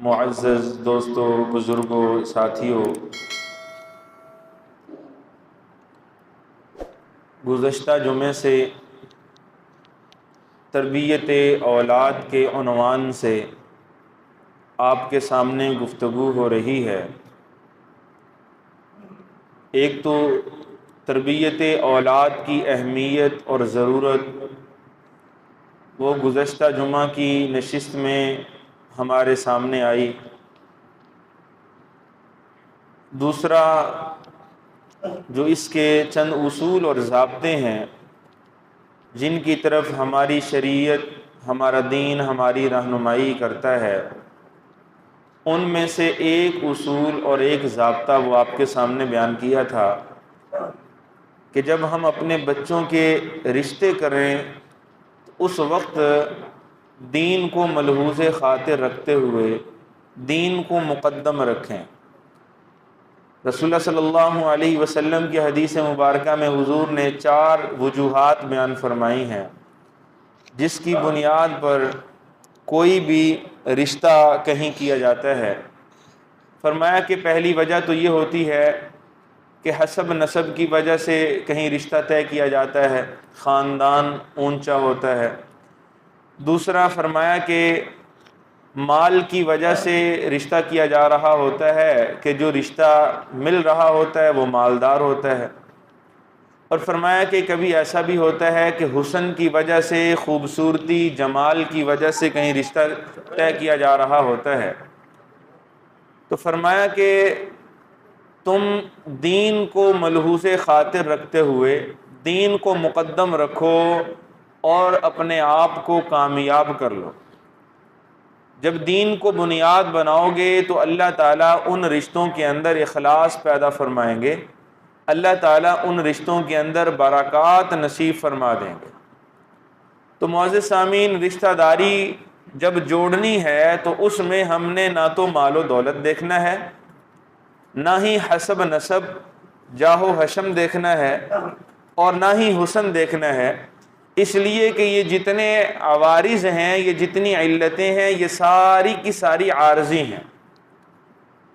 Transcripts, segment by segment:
معزز دوستوں، بزرگوں، ساتھیوں، گزشتہ جمعے سے تربیت اولاد کے عنوان سے آپ کے سامنے گفتگو ہو رہی ہے۔ ایک تو تربیت اولاد کی اہمیت اور ضرورت وہ گزشتہ جمعہ کی نشست میں ہمارے سامنے آئی۔ دوسرا جو اس کے چند اصول اور ضابطے ہیں جن کی طرف ہماری شریعت، ہمارا دین ہماری رہنمائی کرتا ہے، ان میں سے ایک اصول اور ایک ضابطہ وہ آپ کے سامنے بیان کیا تھا کہ جب ہم اپنے بچوں کے رشتے کریں تو اس وقت دین کو ملحوظ خاطر رکھتے ہوئے دین کو مقدم رکھیں۔ رسول اللہ صلی اللہ علیہ وسلم کی حدیث مبارکہ میں حضور نے 4 وجوہات بیان فرمائی ہیں جس کی بنیاد پر کوئی بھی رشتہ کہیں کیا جاتا ہے۔ فرمایا کہ پہلی وجہ تو یہ ہوتی ہے کہ حسب نسب کی وجہ سے کہیں رشتہ طے کیا جاتا ہے، خاندان اونچا ہوتا ہے۔ دوسرا فرمایا کہ مال کی وجہ سے رشتہ کیا جا رہا ہوتا ہے کہ جو رشتہ مل رہا ہوتا ہے وہ مالدار ہوتا ہے۔ اور فرمایا کہ کبھی ایسا بھی ہوتا ہے کہ حسن کی وجہ سے، خوبصورتی، جمال کی وجہ سے کہیں رشتہ طے کیا جا رہا ہوتا ہے۔ تو فرمایا کہ تم دین کو ملحوظ خاطر رکھتے ہوئے دین کو مقدم رکھو اور اپنے آپ کو کامیاب کر لو۔ جب دین کو بنیاد بناؤ گے تو اللہ تعالیٰ ان رشتوں کے اندر اخلاص پیدا فرمائیں گے، اللہ تعالیٰ ان رشتوں کے اندر برکات نصیب فرما دیں گے۔ تو معزز سامعین، رشتہ داری جب جوڑنی ہے تو اس میں ہم نے نہ تو مال و دولت دیکھنا ہے، نہ ہی حسب نسب، جاہ و حشم دیکھنا ہے، اور نہ ہی حسن دیکھنا ہے، اس لیے کہ یہ جتنے عوارض ہیں، یہ جتنی علتیں ہیں، یہ ساری کی ساری عارضی ہیں۔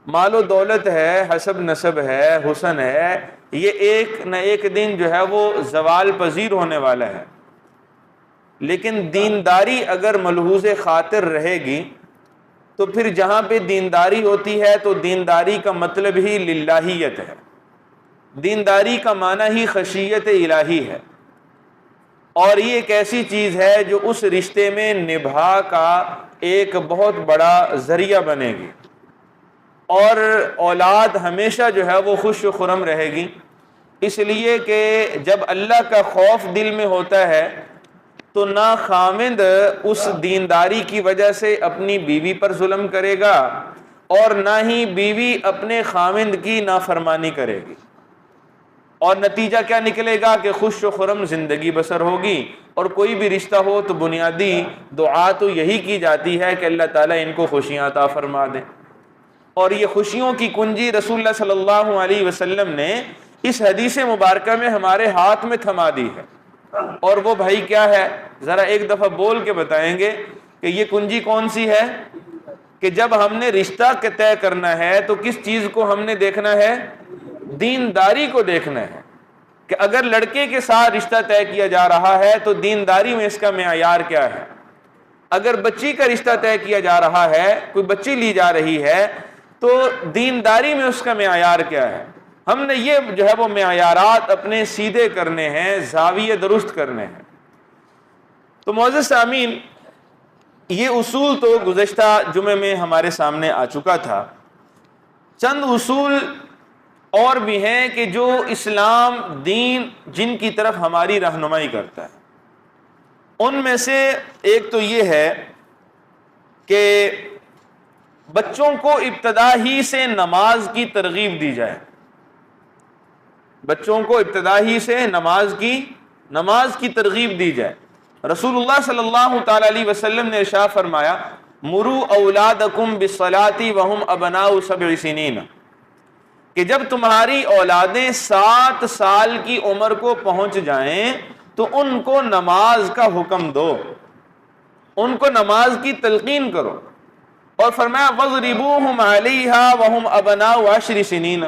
مال و دولت ہے، حسب نسب ہے، حسن ہے، یہ ایک نہ ایک دن جو ہے وہ زوال پذیر ہونے والا ہے۔ لیکن دینداری اگر ملحوظ خاطر رہے گی تو پھر جہاں پہ دینداری ہوتی ہے تو دینداری کا مطلب ہی للہیت ہے، دینداری کا معنی ہی خشیت الہی ہے، اور یہ ایک ایسی چیز ہے جو اس رشتے میں نبھا کا ایک بہت بڑا ذریعہ بنے گی، اور اولاد ہمیشہ جو ہے وہ خوش و خرم رہے گی۔ اس لیے کہ جب اللہ کا خوف دل میں ہوتا ہے تو نہ خاوند اس دینداری کی وجہ سے اپنی بیوی پر ظلم کرے گا اور نہ ہی بیوی اپنے خاوند کی نافرمانی کرے گی، اور نتیجہ کیا نکلے گا کہ خوش و خرم زندگی بسر ہوگی۔ اور کوئی بھی رشتہ ہو تو بنیادی دعا تو یہی کی جاتی ہے کہ اللہ تعالیٰ ان کو خوشیاں عطا فرما دے، اور یہ خوشیوں کی کنجی رسول اللہ صلی اللہ علیہ وسلم نے اس حدیث مبارکہ میں ہمارے ہاتھ میں تھما دی ہے۔ اور وہ بھائی کیا ہے، ذرا ایک دفعہ بول کے بتائیں گے کہ یہ کنجی کون سی ہے؟ کہ جب ہم نے رشتہ طے کرنا ہے تو کس چیز کو ہم نے دیکھنا ہے؟ دینداری کو دیکھنا ہے، کہ اگر لڑکے کے ساتھ رشتہ طے کیا جا رہا ہے تو دینداری میں اس کا معیار کیا ہے، اگر بچی کا رشتہ طے کیا جا رہا ہے، کوئی بچی لی جا رہی ہے، تو دینداری میں اس کا معیار کیا ہے۔ ہم نے یہ جو ہے وہ معیارات اپنے سیدھے کرنے ہیں، زاویے درست کرنے ہیں۔ تو معزز سامعین، یہ اصول تو گزشتہ جمعے میں ہمارے سامنے آ چکا تھا۔ چند اصول اور بھی ہیں کہ جو اسلام دین جن کی طرف ہماری رہنمائی کرتا ہے، ان میں سے ایک تو یہ ہے کہ بچوں کو ابتدا ہی سے نماز کی ترغیب دی جائے، بچوں کو ابتدا ہی سے نماز کی ترغیب دی جائے۔ رسول اللہ صلی اللہ تعالی علیہ وسلم نے ارشاد فرمایا، مروا اولادکم بالصلاۃ وہم ابناء 7 سنین، کہ جب تمہاری اولادیں 7 سال کی عمر کو پہنچ جائیں تو ان کو نماز کا حکم دو، ان کو نماز کی تلقین کرو۔ اور فرمایا وَضْرِبُوهُمْ عَلَيْهَا وَهُمْ أَبْنَاءُ 10 سِنِينَ،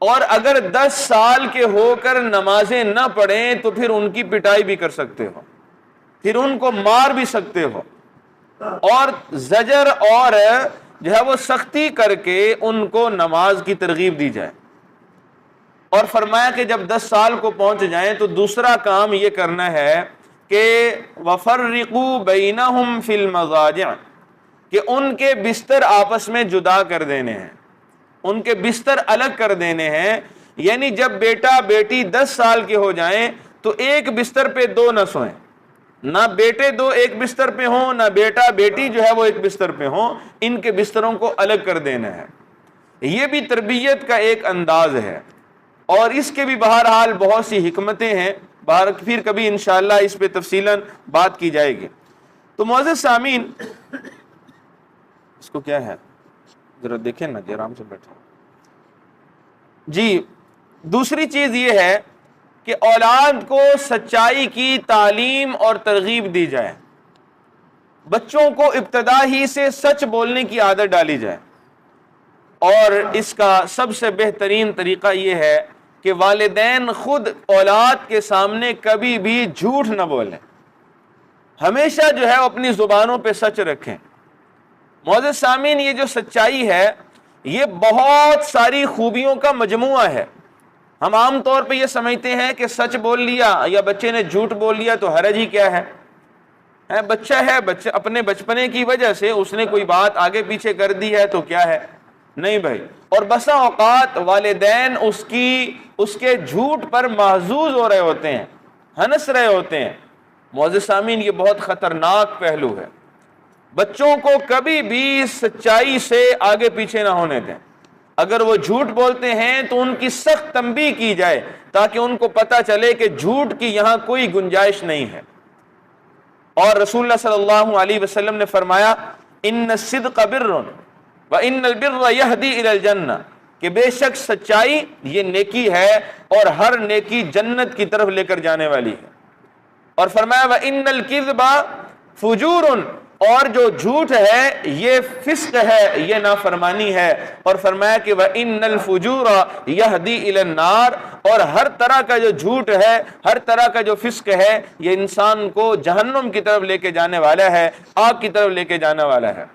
اور اگر 10 سال کے ہو کر نمازیں نہ پڑھیں تو پھر ان کی پٹائی بھی کر سکتے ہو، پھر ان کو مار بھی سکتے ہو، اور زجر اور جو ہے وہ سختی کر کے ان کو نماز کی ترغیب دی جائے۔ اور فرمایا کہ جب 10 سال کو پہنچ جائیں تو دوسرا کام یہ کرنا ہے کہ وَفَرِّقُوا بَيْنَهُمْ فِي الْمَضَاجِعِ، کہ ان کے بستر آپس میں جدا کر دینے ہیں، ان کے بستر الگ کر دینے ہیں۔ یعنی جب بیٹا بیٹی 10 سال کے ہو جائیں تو ایک بستر پہ 2 نہ سوئیں، نہ بیٹے 2 ایک بستر پہ ہوں، نہ بیٹا بیٹی جو ہے وہ ایک بستر پہ ہوں، ان کے بستروں کو الگ کر دینا ہے۔ یہ بھی تربیت کا ایک انداز ہے، اور اس کے بھی بہرحال بہت سی حکمتیں ہیں، پھر کبھی انشاءاللہ اس پہ تفصیلاً بات کی جائے گی۔ تو معزز سامعین، اس کو کیا ہے ذرا دیکھیں نا جی، آرام سے بیٹھیں جی۔ دوسری چیز یہ ہے کہ اولاد کو سچائی کی تعلیم اور ترغیب دی جائے، بچوں کو ابتدا ہی سے سچ بولنے کی عادت ڈالی جائے، اور اس کا سب سے بہترین طریقہ یہ ہے کہ والدین خود اولاد کے سامنے کبھی بھی جھوٹ نہ بولیں، ہمیشہ جو ہے اپنی زبانوں پہ سچ رکھیں۔ معزز سامعین، یہ جو سچائی ہے یہ بہت ساری خوبیوں کا مجموعہ ہے۔ ہم عام طور پہ یہ سمجھتے ہیں کہ سچ بول لیا یا بچے نے جھوٹ بول لیا تو حرج ہی کیا ہے، بچہ ہے، بچہ اپنے بچپنے کی وجہ سے اس نے کوئی بات آگے پیچھے کر دی ہے تو کیا ہے، نہیں بھائی۔ اور بسا اوقات والدین اس کے جھوٹ پر محظوظ ہو رہے ہوتے ہیں، ہنس رہے ہوتے ہیں۔ معزز سامعین، یہ بہت خطرناک پہلو ہے۔ بچوں کو کبھی بھی سچائی سے آگے پیچھے نہ ہونے دیں۔ اگر وہ جھوٹ بولتے ہیں تو ان کی سخت تنبیہ کی جائے تاکہ ان کو پتہ چلے کہ جھوٹ کی یہاں کوئی گنجائش نہیں ہے۔ اور رسول اللہ صلی اللہ علیہ وسلم نے فرمایا ان الصدق بر وان البر یہدی الی الجنہ، کہ بے شک سچائی یہ نیکی ہے اور ہر نیکی جنت کی طرف لے کر جانے والی ہے۔ اور فرمایا وان الکذب فجور، اور جو جھوٹ ہے یہ فسق ہے، یہ نافرمانی ہے۔ اور فرمایا کہ وَإِنَّ الْفُجُورَ يَهْدِي إِلَى النَّارِ، اور ہر طرح کا جو جھوٹ ہے، ہر طرح کا جو فسق ہے، یہ انسان کو جہنم کی طرف لے کے جانے والا ہے، آگ کی طرف لے کے جانے والا ہے۔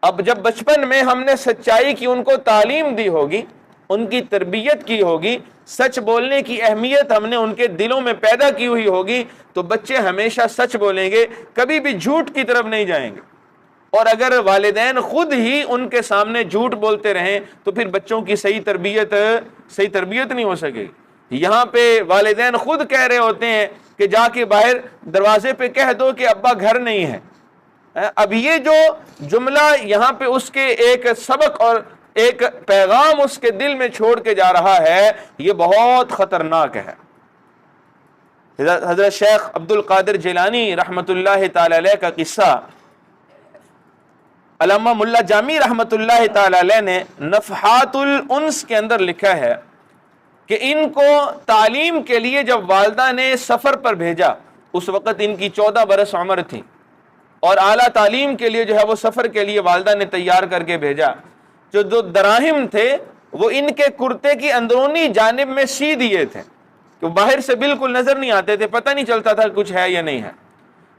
اب جب بچپن میں ہم نے سچائی کی ان کو تعلیم دی ہوگی، ان کی تربیت کی ہوگی، سچ بولنے کی اہمیت ہم نے ان کے دلوں میں پیدا کی ہوئی ہوگی، تو بچے ہمیشہ سچ بولیں گے، کبھی بھی جھوٹ کی طرف نہیں جائیں گے۔ اور اگر والدین خود ہی ان کے سامنے جھوٹ بولتے رہیں تو پھر بچوں کی صحیح تربیت نہیں ہو سکے گی۔ یہاں پہ والدین خود کہہ رہے ہوتے ہیں کہ جا کے باہر دروازے پہ کہہ دو کہ ابا گھر نہیں ہے۔ اب یہ جو جملہ یہاں پہ اس کے ایک سبق اور ایک پیغام اس کے دل میں چھوڑ کے جا رہا ہے، یہ بہت خطرناک ہے۔ حضرت شیخ عبد القادر جیلانی رحمۃ اللہ تعالی علیہ کا قصہ علامہ ملا جامی رحمۃ اللہ تعالی علیہ نے نفحات الانس کے اندر لکھا ہے کہ ان کو تعلیم کے لیے جب والدہ نے سفر پر بھیجا، اس وقت ان کی 14 برس عمر تھی، اور اعلیٰ تعلیم کے لیے جو ہے وہ سفر کے لیے والدہ نے تیار کر کے بھیجا۔ جو دراہم تھے وہ ان کے کرتے کی اندرونی جانب میں سی دیے تھے کہ باہر سے بالکل نظر نہیں آتے تھے، پتہ نہیں چلتا تھا کچھ ہے یا نہیں ہے۔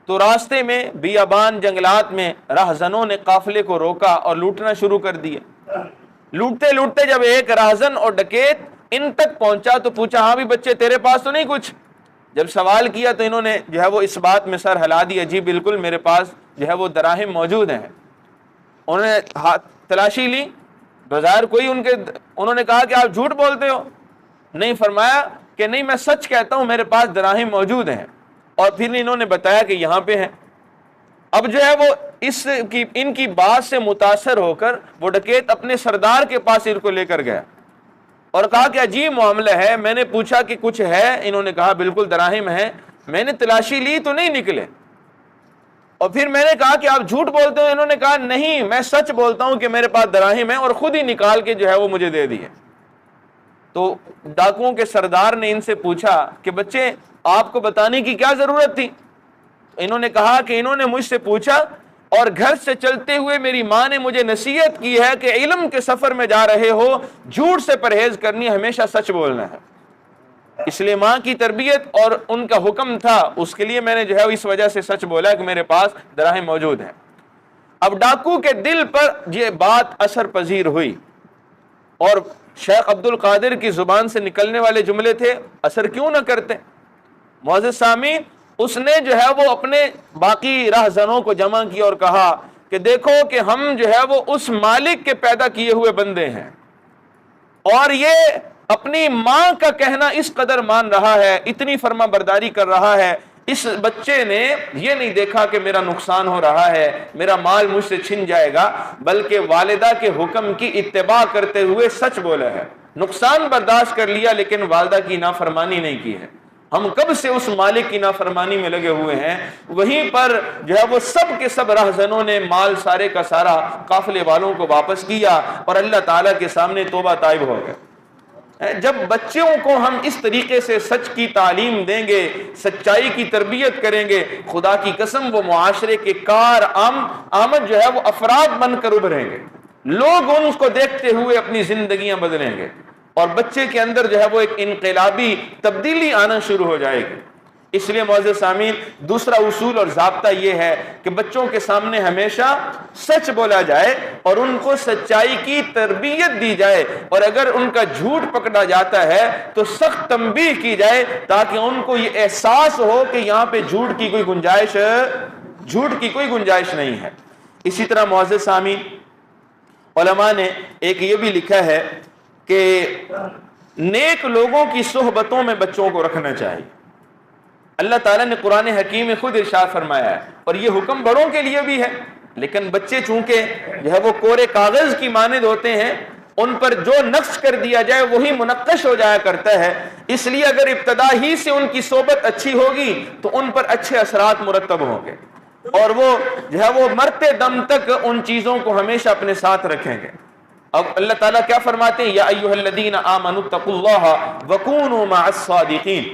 تو راستے میں بیابان جنگلات میں راہزنوں نے قافلے کو روکا اور لوٹنا شروع کر دیے۔ لوٹتے لوٹتے جب ایک راہزن اور ڈکیت ان تک پہنچا تو پوچھا ہاں بھی بچے تیرے پاس تو نہیں کچھ؟ جب سوال کیا تو انہوں نے جو ہے وہ اس بات میں سر ہلا دیا، جی بالکل میرے پاس جو ہے وہ دراہم موجود ہیں۔ انہوں نے ہاتھ تلاشی لی، بظاہر کوئی انہوں نے کہا کہ آپ جھوٹ بولتے ہو؟ نہیں، فرمایا کہ نہیں میں سچ کہتا ہوں، میرے پاس دراہم موجود ہیں۔ اور پھر انہوں نے بتایا کہ یہاں پہ ہیں۔ اب جو ہے وہ ان کی بات سے متاثر ہو کر وہ ڈکیت اپنے سردار کے پاس ان کو لے کر گیا اور کہا کہ عجیب معاملہ ہے، میں نے پوچھا کہ کچھ ہے، انہوں نے کہا بالکل دراہم ہے، میں نے تلاشی لی تو نہیں نکلے، اور پھر میں نے کہا کہ آپ جھوٹ بولتے ہو، انہوں نے کہا نہیں میں سچ بولتا ہوں کہ میرے پاس دراہم ہے، اور خود ہی نکال کے جو ہے وہ مجھے دے دیے۔ تو ڈاکوؤں کے سردار نے ان سے پوچھا کہ بچے آپ کو بتانے کی کیا ضرورت تھی؟ انہوں نے کہا کہ انہوں نے مجھ سے پوچھا اور گھر سے چلتے ہوئے میری ماں نے مجھے نصیحت کی ہے کہ علم کے سفر میں جا رہے ہو، جھوٹ سے پرہیز کرنی، ہمیشہ سچ بولنا ہے۔ اس لیے ماں کی تربیت اور ان کا حکم تھا، اس کے لیے میں نے جو ہے اس وجہ سے سچ بولا کہ میرے پاس دراہم موجود ہیں۔ اب ڈاکو کے دل پر یہ بات اثر پذیر ہوئی، اور شیخ عبد القادر کی زبان سے نکلنے والے جملے تھے، اثر کیوں نہ کرتے۔ معزز سامعین، اس نے جو ہے وہ اپنے باقی راہزنوں کو جمع کیا اور کہا کہ دیکھو کہ ہم جو ہے وہ اس مالک کے پیدا کیے ہوئے بندے ہیں، اور یہ اپنی ماں کا کہنا اس قدر مان رہا ہے، اتنی فرما برداری کر رہا ہے، اس بچے نے یہ نہیں دیکھا کہ میرا نقصان ہو رہا ہے، میرا مال مجھ سے چھن جائے گا، بلکہ والدہ کے حکم کی اتباع کرتے ہوئے سچ بولا ہے، نقصان برداشت کر لیا لیکن والدہ کی نافرمانی نہیں کی ہے۔ ہم کب سے اس مالک کی نافرمانی میں لگے ہوئے ہیں، وہیں پر جو ہے وہ سب کے سب راہزنوں نے مال سارے کا سارا قافلے والوں کو واپس کیا اور اللہ تعالیٰ کے سامنے توبہ طائب ہو گئے۔ جب بچوں کو ہم اس طریقے سے سچ کی تعلیم دیں گے، سچائی کی تربیت کریں گے، خدا کی قسم وہ معاشرے کے آمد جو ہے وہ افراد بن کر ابھریں گے، لوگ ان کو دیکھتے ہوئے اپنی زندگیاں بدلیں گے، اور بچے کے اندر جو ہے وہ ایک انقلابی تبدیلی آنا شروع ہو جائے گی۔ اس لیے معزز سامعین، دوسرا اصول اور ضابطہ یہ ہے کہ بچوں کے سامنے ہمیشہ سچ بولا جائے اور ان کو سچائی کی تربیت دی جائے، اور اگر ان کا جھوٹ پکڑا جاتا ہے تو سخت تنبیہ کی جائے تاکہ ان کو یہ احساس ہو کہ یہاں پہ جھوٹ کی کوئی گنجائش نہیں ہے۔ اسی طرح معزز سامعین، علماء نے ایک یہ بھی لکھا ہے کہ نیک لوگوں کی صحبتوں میں بچوں کو رکھنا چاہیے۔ اللہ تعالیٰ نے قرآن حکیم میں خود ارشاد فرمایا ہے، اور یہ حکم بڑوں کے لیے بھی ہے، لیکن بچے چونکہ جو ہے وہ کورے کاغذ کی مانند ہوتے ہیں، ان پر جو نقش کر دیا جائے وہی منقش ہو جایا کرتا ہے، اس لیے اگر ابتدا ہی سے ان کی صحبت اچھی ہوگی تو ان پر اچھے اثرات مرتب ہوں گے، اور وہ جو ہے وہ مرتے دم تک ان چیزوں کو ہمیشہ اپنے ساتھ رکھیں گے۔ اب اللہ تعالیٰ کیا فرماتے ہیں؟ یا ایھا الذین آمنوا اتقوا اللہ وکونوا مع الصادقین،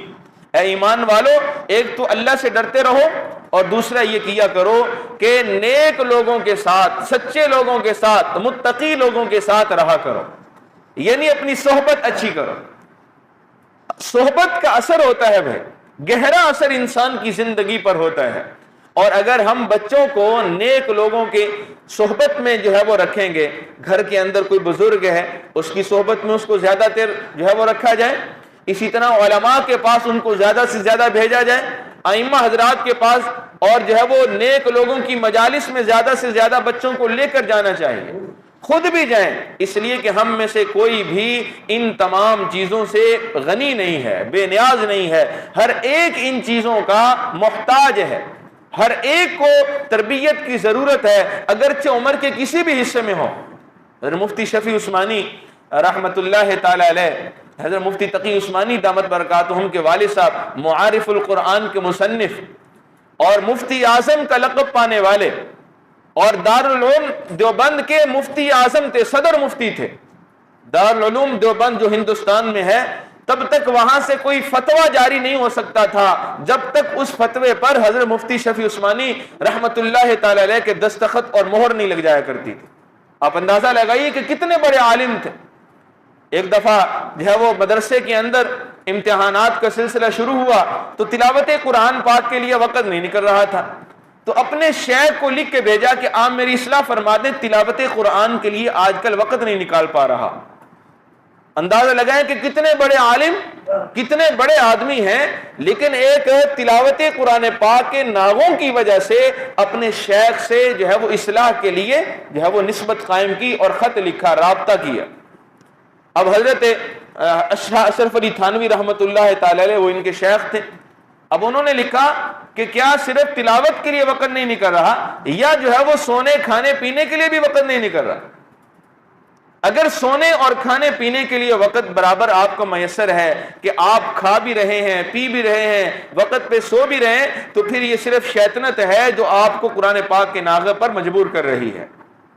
اے ایمان والو، ایک تو اللہ سے ڈرتے رہو، اور دوسرا یہ کیا کرو کہ نیک لوگوں کے ساتھ، سچے لوگوں کے ساتھ، متقی لوگوں کے ساتھ رہا کرو، یعنی اپنی صحبت اچھی کرو۔ صحبت کا اثر ہوتا ہے بھائی، گہرا اثر انسان کی زندگی پر ہوتا ہے، اور اگر ہم بچوں کو نیک لوگوں کی صحبت میں جو ہے وہ رکھیں گے، گھر کے اندر کوئی بزرگ ہے اس کی صحبت میں اس کو زیادہ تر جو ہے وہ رکھا جائے، اسی طرح علماء کے پاس ان کو زیادہ سے زیادہ بھیجا جائے، ائمہ حضرات کے پاس، اور جو ہے وہ نیک لوگوں کی مجالس میں زیادہ سے زیادہ بچوں کو لے کر جانا چاہیے، خود بھی جائیں، اس لیے کہ ہم میں سے کوئی بھی ان تمام چیزوں سے غنی نہیں ہے، بے نیاز نہیں ہے، ہر ایک ان چیزوں کا محتاج ہے، ہر ایک کو تربیت کی ضرورت ہے، اگرچہ عمر کے کسی بھی حصے میں ہو۔ حضرت مفتی شفیع عثمانی رحمت اللہ تعالی علیہ، حضرت مفتی تقی عثمانی دامت برکاتہم کے والد صاحب، معارف القرآن کے مصنف اور مفتی اعظم کا لقب پانے والے، اور دارالعلوم دیوبند کے مفتی اعظم تھے، صدر مفتی تھے۔ دارالعلوم دیوبند جو ہندوستان میں ہے، تب تک وہاں سے کوئی فتویٰ جاری نہیں ہو سکتا تھا جب تک اس فتوے پر حضرت مفتی شفیع عثمانی رحمت اللہ تعالی علیہ کے دستخط اور مہر نہیں لگ جایا کرتی تھی۔ آپ اندازہ لگائیے کہ کتنے بڑے عالم تھے۔ ایک دفعہ جو ہے وہ مدرسے کے اندر امتحانات کا سلسلہ شروع ہوا تو تلاوت قرآن پاک کے لیے وقت نہیں نکل رہا تھا، تو اپنے شیخ کو لکھ کے بھیجا کہ آپ میری اصلاح فرما دیں، تلاوت قرآن کے لیے آج کل وقت نہیں نکال پا رہا۔ اندازہ لگائیں کہ کتنے بڑے عالم، کتنے بڑے آدمی ہیں، لیکن ایک تلاوت قرآن پاک کے ناغوں کی وجہ سے اپنے شیخ سے جو ہے وہ اصلاح کے لیے جو ہے وہ نسبت قائم کی اور خط لکھا، رابطہ کیا۔ اب حضرت اشرف علی تھانوی رحمت اللہ تعالی علیہ وہ ان کے شیخ تھے، اب انہوں نے لکھا کہ کیا صرف تلاوت کے لیے وقت نہیں نکل رہا، یا جو ہے وہ سونے کھانے پینے کے لیے بھی وقت نہیں نکل رہا؟ اگر سونے اور کھانے پینے کے لیے وقت برابر آپ کو میسر ہے کہ آپ کھا بھی رہے ہیں، پی بھی رہے ہیں، وقت پہ سو بھی رہے ہیں، تو پھر یہ صرف شیطنت ہے جو آپ کو قرآن پاک کے ناغے پر مجبور کر رہی ہے۔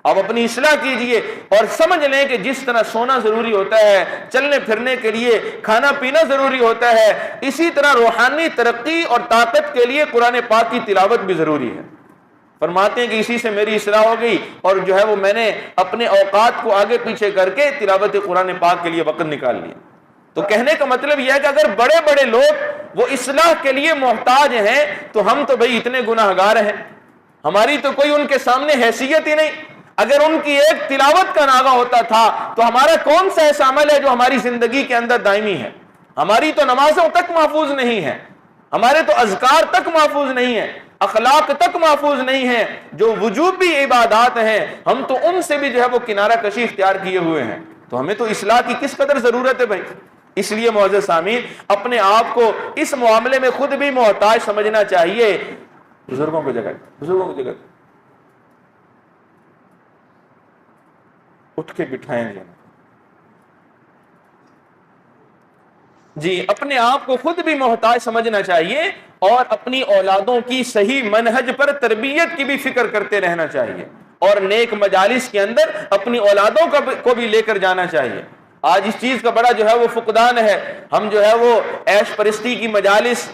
آپ اپنی اصلاح کیجئے اور سمجھ لیں کہ جس طرح سونا ضروری ہوتا ہے، چلنے پھرنے کے لیے کھانا پینا ضروری ہوتا ہے، اسی طرح روحانی ترقی اور طاقت کے لیے قرآن پاک کی تلاوت بھی ضروری ہے۔ فرماتے ہیں کہ اسی سے میری اصلاح ہو گئی اور جو ہے وہ میں نے اپنے اوقات کو آگے پیچھے کر کے تلاوت قرآن پاک کے لیے وقت نکال لیا۔ تو کہنے کا مطلب یہ ہے کہ اگر بڑے بڑے لوگ وہ اصلاح کے لیے محتاج ہیں تو ہم تو بھئی اتنے گناہ گار ہیں، ہماری تو کوئی ان کے سامنے حیثیت ہی نہیں۔ اگر ان کی ایک تلاوت کا ناغہ ہوتا تھا تو ہمارا کون سا ایسا عمل ہے جو ہماری زندگی کے اندر دائمی ہے؟ ہماری تو نمازوں تک محفوظ نہیں ہے، ہمارے تو اذکار تک محفوظ نہیں ہے، اخلاق تک محفوظ نہیں ہے، جو وجوبی عبادات ہیں ہم تو ان سے بھی جو ہے وہ کنارہ کشی اختیار کیے ہوئے ہیں۔ تو ہمیں تو اصلاح کی کس قدر ضرورت ہے بھائی۔ اس لیے معزز سامعین، اپنے آپ کو اس معاملے میں خود بھی محتاج سمجھنا چاہیے۔ بزرگوں کو جگہ اٹھ کے بٹھائیں گے جی، اپنے آپ کو خود بھی محتاج سمجھنا چاہیے اور اپنی اولادوں کی صحیح منہج پر تربیت کی بھی فکر کرتے رہنا چاہیے اور نیک مجالس کے اندر اپنی اولادوں کو بھی لے کر جانا چاہیے۔ آج اس چیز کا بڑا جو ہے وہ فقدان ہے، ہم جو ہے وہ عیش پرستی کی مجالس،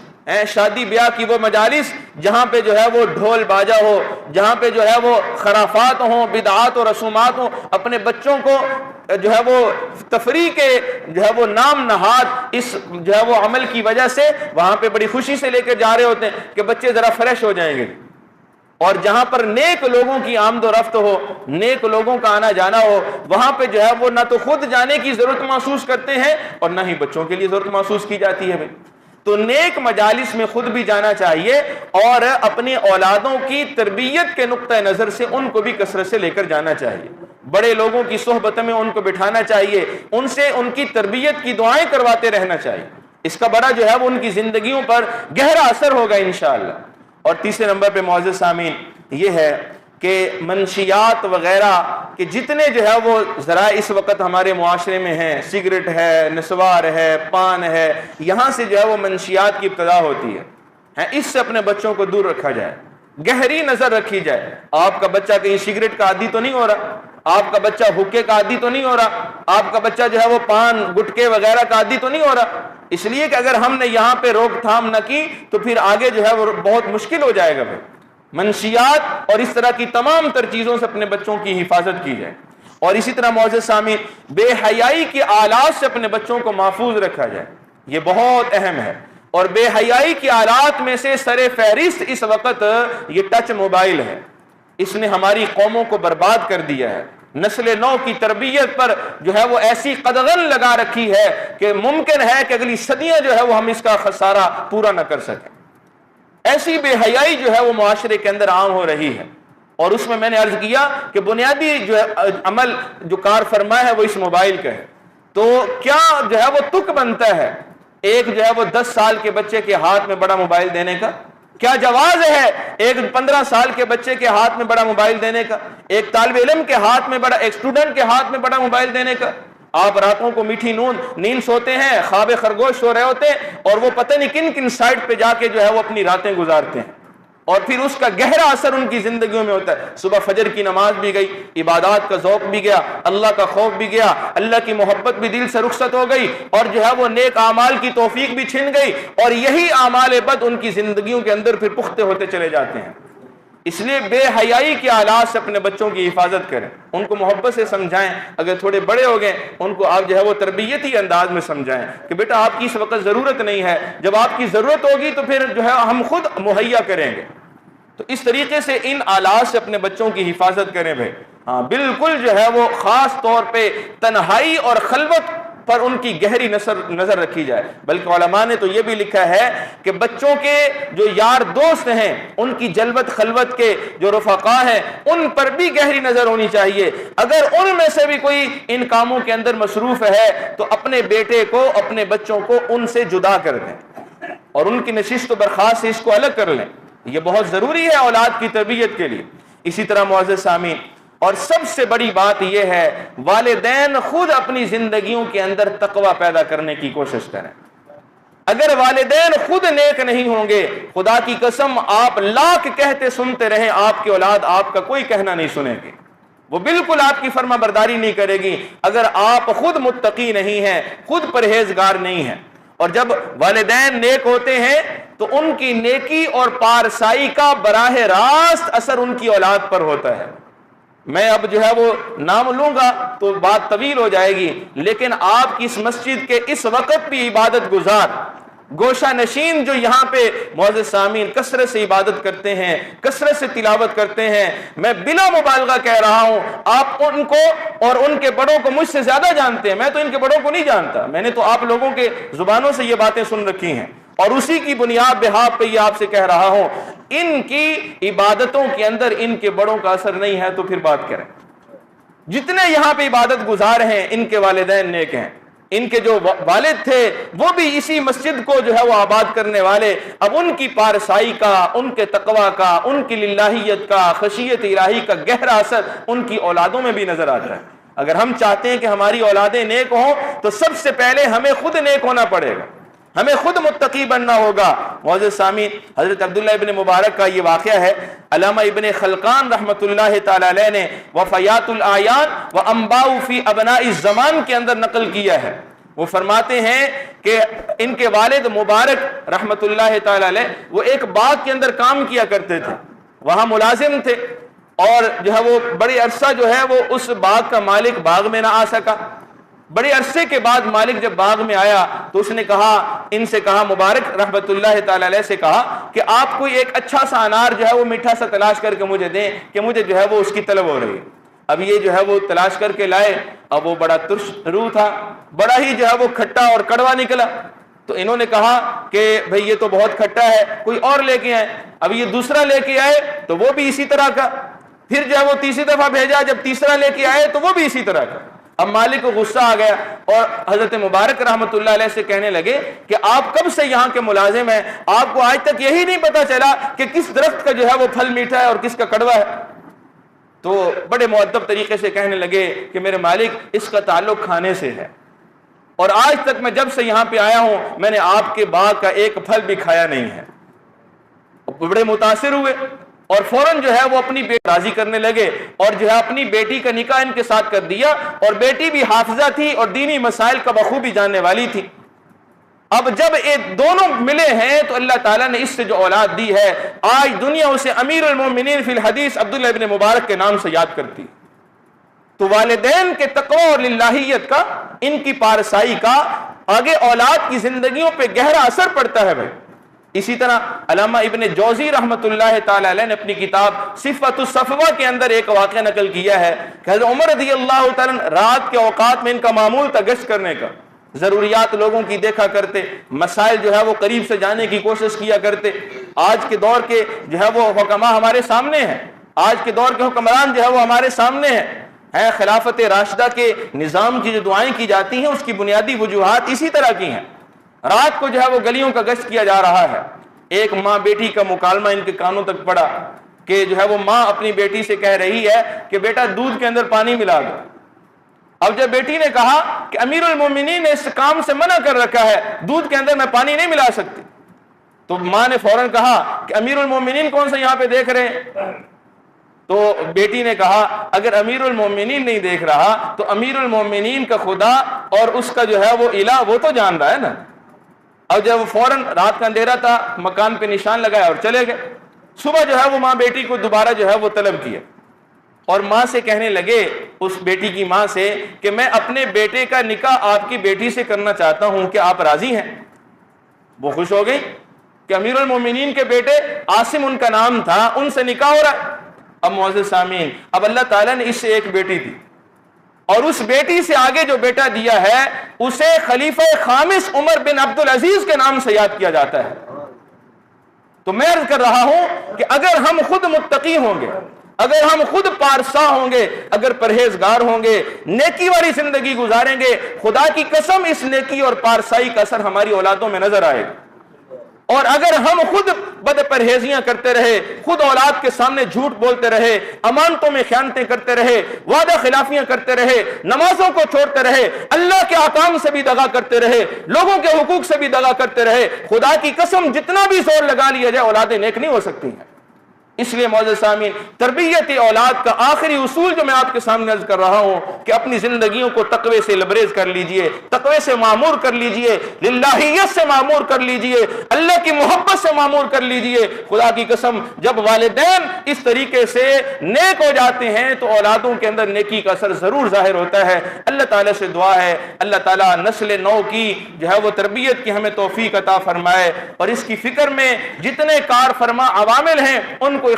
شادی بیاہ کی وہ مجالس جہاں پہ جو ہے وہ ڈھول باجا ہو، جہاں پہ جو ہے وہ خرافات ہوں، بدعات و رسومات ہوں، اپنے بچوں کو جو ہے وہ تفریح کے جو ہے وہ نام نہاد اس جو ہے وہ عمل کی وجہ سے وہاں پہ بڑی خوشی سے لے کے جا رہے ہوتے ہیں کہ بچے ذرا فریش ہو جائیں گے، اور جہاں پر نیک لوگوں کی آمد و رفت ہو، نیک لوگوں کا آنا جانا ہو، وہاں پہ جو ہے وہ نہ تو خود جانے کی ضرورت محسوس کرتے ہیں اور نہ ہی بچوں کے لیے ضرورت محسوس کی جاتی ہے بھائی۔ تو نیک مجالس میں خود بھی جانا چاہیے اور اپنی اولادوں کی تربیت کے نقطہ نظر سے ان کو بھی کثرت سے لے کر جانا چاہیے، بڑے لوگوں کی صحبت میں ان کو بٹھانا چاہیے، ان سے ان کی تربیت کی دعائیں کرواتے رہنا چاہیے۔ اس کا بڑا جو ہے وہ ان کی زندگیوں پر گہرا اثر ہوگا انشاءاللہ۔ اور تیسرے نمبر پہ معزز سامعین یہ ہے کہ منشیات وغیرہ کہ جتنے جو ہے وہ ذرائع اس وقت ہمارے معاشرے میں ہیں، سگریٹ ہے، نسوار ہے، پان ہے، یہاں سے جو ہے وہ منشیات کی ابتدا ہوتی ہے، اس سے اپنے بچوں کو دور رکھا جائے، گہری نظر رکھی جائے۔ آپ کا بچہ کہیں سگریٹ کا عادی تو نہیں ہو رہا، آپ کا بچہ حکے کا عادی تو نہیں ہو رہا، آپ کا بچہ جو ہے وہ پان گٹکے وغیرہ کا عادی تو نہیں ہو رہا، اس لیے کہ اگر ہم نے یہاں پہ روک تھام نہ کی تو پھر آگے جو ہے وہ بہت مشکل ہو جائے گا بھائی۔ منشیات اور اس طرح کی تمام تر چیزوں سے اپنے بچوں کی حفاظت کی جائے، اور اسی طرح معزز سامعین بے حیائی کی آلات سے اپنے بچوں کو محفوظ رکھا جائے، یہ بہت اہم ہے۔ اور بے حیائی کی آلات میں سے سر فہرست اس وقت یہ ٹچ موبائل ہے، اس نے ہماری قوموں کو برباد کر دیا ہے، نسل نو کی تربیت پر جو ہے وہ ایسی قدغن لگا رکھی ہے کہ ممکن ہے کہ اگلی صدیاں جو ہے وہ ہم اس کا خسارہ پورا نہ کر سکیں۔ ایسی بے حیائی جو ہے وہ معاشرے کے اندر عام ہو رہی ہے، اور اس میں نے عرض کیا کہ بنیادی جو عمل جو کار فرما ہے وہ اس موبائل کا ہے۔ تو کیا جو ہے وہ تک بنتا ہے ایک جو ہے وہ 10 سال کے بچے کے ہاتھ میں بڑا موبائل دینے کا؟ کیا جواز ہے ایک 15 سال کے بچے کے ہاتھ میں بڑا موبائل دینے کا، ایک طالب علم کے ہاتھ میں بڑا، ایک اسٹوڈنٹ کے ہاتھ میں بڑا موبائل دینے کا؟ آپ راتوں کو میٹھی نیند سوتے ہیں، خواب خرگوش سو رہے ہوتے ہیں، اور وہ پتہ نہیں کن کن سائٹ پہ جا کے جو ہے وہ اپنی راتیں گزارتے ہیں، اور پھر اس کا گہرا اثر ان کی زندگیوں میں ہوتا ہے۔ صبح فجر کی نماز بھی گئی، عبادات کا ذوق بھی گیا، اللہ کا خوف بھی گیا، اللہ کی محبت بھی دل سے رخصت ہو گئی، اور جو ہے وہ نیک اعمال کی توفیق بھی چھن گئی، اور یہی اعمال بد ان کی زندگیوں کے اندر پھر پختہ ہوتے چلے جاتے ہیں۔ اس لیے بے حیائی کے آلات سے اپنے بچوں کی حفاظت کریں، ان کو محبت سے سمجھائیں، اگر تھوڑے بڑے ہو گئے ان کو آپ جو ہے وہ تربیتی انداز میں سمجھائیں کہ بیٹا آپ کی اس وقت ضرورت نہیں ہے، جب آپ کی ضرورت ہوگی تو پھر جو ہے ہم خود مہیا کریں گے۔ تو اس طریقے سے ان آلات سے اپنے بچوں کی حفاظت کریں بھائی۔ ہاں بالکل جو ہے وہ خاص طور پہ تنہائی اور خلوت پر ان کی گہری نظر رکھی جائے، بلکہ علماء نے تو یہ بھی لکھا ہے کہ بچوں کے جو یار دوست ہیں ان کی جلوت خلوت کے جو رفقا ہیں ان پر بھی گہری نظر ہونی چاہیے۔ اگر ان میں سے بھی کوئی ان کاموں کے اندر مصروف ہے تو اپنے بیٹے کو، اپنے بچوں کو ان سے جدا کر دیں اور ان کی نشست و برخاست سے اس کو الگ کر لیں، یہ بہت ضروری ہے اولاد کی تربیت کے لیے۔ اسی طرح معزز سامعین، اور سب سے بڑی بات یہ ہے والدین خود اپنی زندگیوں کے اندر تقوی پیدا کرنے کی کوشش کریں۔ اگر والدین خود نیک نہیں ہوں گے، خدا کی قسم آپ لاکھ کہتے سنتے رہیں، آپ کی اولاد آپ کا کوئی کہنا نہیں سنے گی، وہ بالکل آپ کی فرما برداری نہیں کرے گی اگر آپ خود متقی نہیں ہیں، خود پرہیزگار نہیں ہیں۔ اور جب والدین نیک ہوتے ہیں تو ان کی نیکی اور پارسائی کا براہ راست اثر ان کی اولاد پر ہوتا ہے. میں اب جو ہے وہ نام لوں گا تو بات طویل ہو جائے گی، لیکن آپ کی اس مسجد کے اس وقت بھی عبادت گزار، گوشہ نشین جو یہاں پہ معزز سامعین کثرت سے عبادت کرتے ہیں، کثرت سے تلاوت کرتے ہیں، میں بلا مبالغہ کہہ رہا ہوں آپ ان کو اور ان کے بڑوں کو مجھ سے زیادہ جانتے ہیں. میں تو ان کے بڑوں کو نہیں جانتا، میں نے تو آپ لوگوں کے زبانوں سے یہ باتیں سن رکھی ہیں، اور اسی کی بنیاد بحاف پہ یہ آپ سے کہہ رہا ہوں. ان کی عبادتوں کے اندر ان کے بڑوں کا اثر نہیں ہے تو پھر بات کریں. جتنے یہاں پہ عبادت گزار ہیں ان کے والدین نیک ہیں، ان کے جو والد تھے وہ بھی اسی مسجد کو جو ہے وہ آباد کرنے والے. اب ان کی پارسائی کا، ان کے تقوی کا، ان کی للہیت کا، خشیت الہی کا گہرا اثر ان کی اولادوں میں بھی نظر آتا ہے. اگر ہم چاہتے ہیں کہ ہماری اولادیں نیک ہوں تو سب سے پہلے ہمیں خود نیک ہونا پڑے گا، ہمیں خود متقی بننا ہوگا. معزز سامعین، حضرت عبداللہ ابن مبارک کا یہ واقعہ ہے، علامہ ابن خلقان رحمۃ اللہ تعالی علیہ نے وفیات الایان و انباء فی ابناء الزمان کے اندر نقل کیا ہے. وہ فرماتے ہیں کہ ان کے والد مبارک رحمۃ اللہ تعالی علیہ وہ ایک باغ کے اندر کام کیا کرتے تھے، وہاں ملازم تھے، اور جو ہے وہ بڑے عرصہ جو ہے وہ اس باغ کا مالک باغ میں نہ آ سکا. بڑے عرصے کے بعد مالک جب باغ میں آیا تو اس نے کہا، ان سے کہا، مبارک رحمت اللہ تعالی علیہ سے کہا کہ آپ کوئی ایک اچھا سا انار جو ہے وہ میٹھا سا تلاش کر کے مجھے دیں کہ مجھے جو ہے وہ اس کی طلب ہو رہی ہے. اب یہ جو ہے وہ تلاش کر کے لائے، اب وہ بڑا ترش روح تھا، بڑا ہی جو ہے وہ کھٹا اور کڑوا نکلا. تو انہوں نے کہا کہ بھئی یہ تو بہت کھٹا ہے، کوئی اور لے کے آئے. اب یہ دوسرا لے کے آئے تو وہ بھی اسی طرح کا. پھر جو ہے وہ تیسری دفعہ بھیجا، جب تیسرا لے کے آئے تو وہ بھی اسی طرح کا. اب مالک کو غصہ آ گیا اور حضرت مبارک رحمت اللہ علیہ سے کہنے لگے کہ آپ کب سے یہاں کے ملازم ہیں، آپ کو آج تک یہی نہیں پتا چلا کہ کس درخت کا جو ہے وہ پھل میٹھا ہے اور کس کا کڑوا ہے. تو بڑے مؤدب طریقے سے کہنے لگے کہ میرے مالک اس کا تعلق کھانے سے ہے، اور آج تک میں جب سے یہاں پہ آیا ہوں میں نے آپ کے باغ کا ایک پھل بھی کھایا نہیں ہے. بڑے متاثر ہوئے اور فوراً جو ہے وہ اپنی بیٹی راضی کرنے لگے اور جو ہے اپنی بیٹی کا نکاح ان کے ساتھ کر دیا. اور بیٹی بھی حافظہ تھی اور دینی مسائل کا بخوبی جاننے والی تھی. اب جب یہ دونوں ملے ہیں تو اللہ تعالیٰ نے اس سے جو اولاد دی ہے، آج دنیا اسے امیر المومنین فی الحدیث عبداللہ ابن مبارک کے نام سے یاد کرتی. تو والدین کے تقوی اور للہیت کا، ان کی پارسائی کا آگے اولاد کی زندگیوں پہ گہرا اثر پڑتا ہے بھائی. اسی طرح علامہ ابن جوزی رحمت اللہ تعالی علیہ نے اپنی کتاب صفت الصفوہ کے اندر ایک واقعہ نقل کیا ہے کہ حضرت عمر رضی اللہ تعالی رات کے اوقات میں ان کا معمول تھا گشت کرنے کا، ضروریات لوگوں کی دیکھا کرتے، مسائل جو ہے وہ قریب سے جاننے کی کوشش کیا کرتے. آج کے دور کے جو ہے وہ حکماء ہمارے سامنے ہیں، آج کے دور کے حکمران جو ہے وہ ہمارے سامنے ہیں. خلافت راشدہ کے نظام کی جو دعائیں کی جاتی ہیں اس کی بنیادی وجوہات اسی طرح کی ہیں. رات کو جو ہے وہ گلیوں کا گشت کیا جا رہا ہے، ایک ماں بیٹی کا مکالمہ ان کے کانوں تک پڑا کہ جو ہے وہ ماں اپنی بیٹی سے کہہ رہی ہے کہ بیٹا دودھ کے اندر پانی ملا دو. اب جب بیٹی نے کہا کہ امیر المومنین نے اس کام سے منع کر رکھا ہے، دودھ کے اندر میں پانی نہیں ملا سکتی، تو ماں نے فوراً کہا کہ امیر المومنین کون سے یہاں پہ دیکھ رہے ہیں؟ تو بیٹی نے کہا اگر امیر المومنین نہیں دیکھ رہا تو امیر المومنین کا خدا اور اس کا جو ہے وہ الہ وہ تو جان رہا ہے نا. اب جب فوراً رات کا اندھیرا تھا، مکان پہ نشان لگایا اور چلے گئے. صبح جو ہے وہ ماں بیٹی کو دوبارہ جو ہے وہ طلب کیا اور ماں سے کہنے لگے، اس بیٹی کی ماں سے، کہ میں اپنے بیٹے کا نکاح آپ کی بیٹی سے کرنا چاہتا ہوں، کہ آپ راضی ہیں؟ وہ خوش ہو گئی کہ امیر المومنین کے بیٹے عاصم ان کا نام تھا، ان سے نکاح ہو رہا ہے. اب معزز سامعین، اب اللہ تعالیٰ نے اس سے ایک بیٹی دی اور اس بیٹی سے آگے جو بیٹا دیا ہے اسے خلیفہ خامس عمر بن عبدالعزیز کے نام سے یاد کیا جاتا ہے. تو میں عرض کر رہا ہوں کہ اگر ہم خود متقی ہوں گے، اگر ہم خود پارسا ہوں گے، اگر پرہیزگار ہوں گے، نیکی والی زندگی گزاریں گے، خدا کی قسم اس نیکی اور پارسائی کا اثر ہماری اولادوں میں نظر آئے گا. اور اگر ہم خود بد پرہیزیاں کرتے رہے، خود اولاد کے سامنے جھوٹ بولتے رہے، امانتوں میں خیانتیں کرتے رہے، وعدہ خلافیاں کرتے رہے، نمازوں کو چھوڑتے رہے، اللہ کے احکام سے بھی دغا کرتے رہے، لوگوں کے حقوق سے بھی دغا کرتے رہے، خدا کی قسم جتنا بھی زور لگا لیا جائے اولادیں نیک نہیں ہو سکتی ہیں. اس لیے معزز سامعین، تربیت اولاد کا آخری اصول جو میں آپ کے سامنے عرض کر رہا ہوں کہ اپنی زندگیوں کو تقوی سے لبریز کر لیجئے، تقوی سے معمور کر لیجئے، للہیت سے معمور کر لیجئے، اللہ کی محبت سے معمور کر لیجئے۔ خدا کی قسم جب والدین اس طریقے سے نیک ہو جاتے ہیں تو اولادوں کے اندر نیکی کا اثر ضرور ظاہر ہوتا ہے۔ اللہ تعالیٰ سے دعا ہے اللہ تعالیٰ نسل نو کی جو ہے وہ تربیت کی ہمیں توفیق عطا فرمائے، اور اس کی فکر میں جتنے کار فرما عوامل ہیں ان کو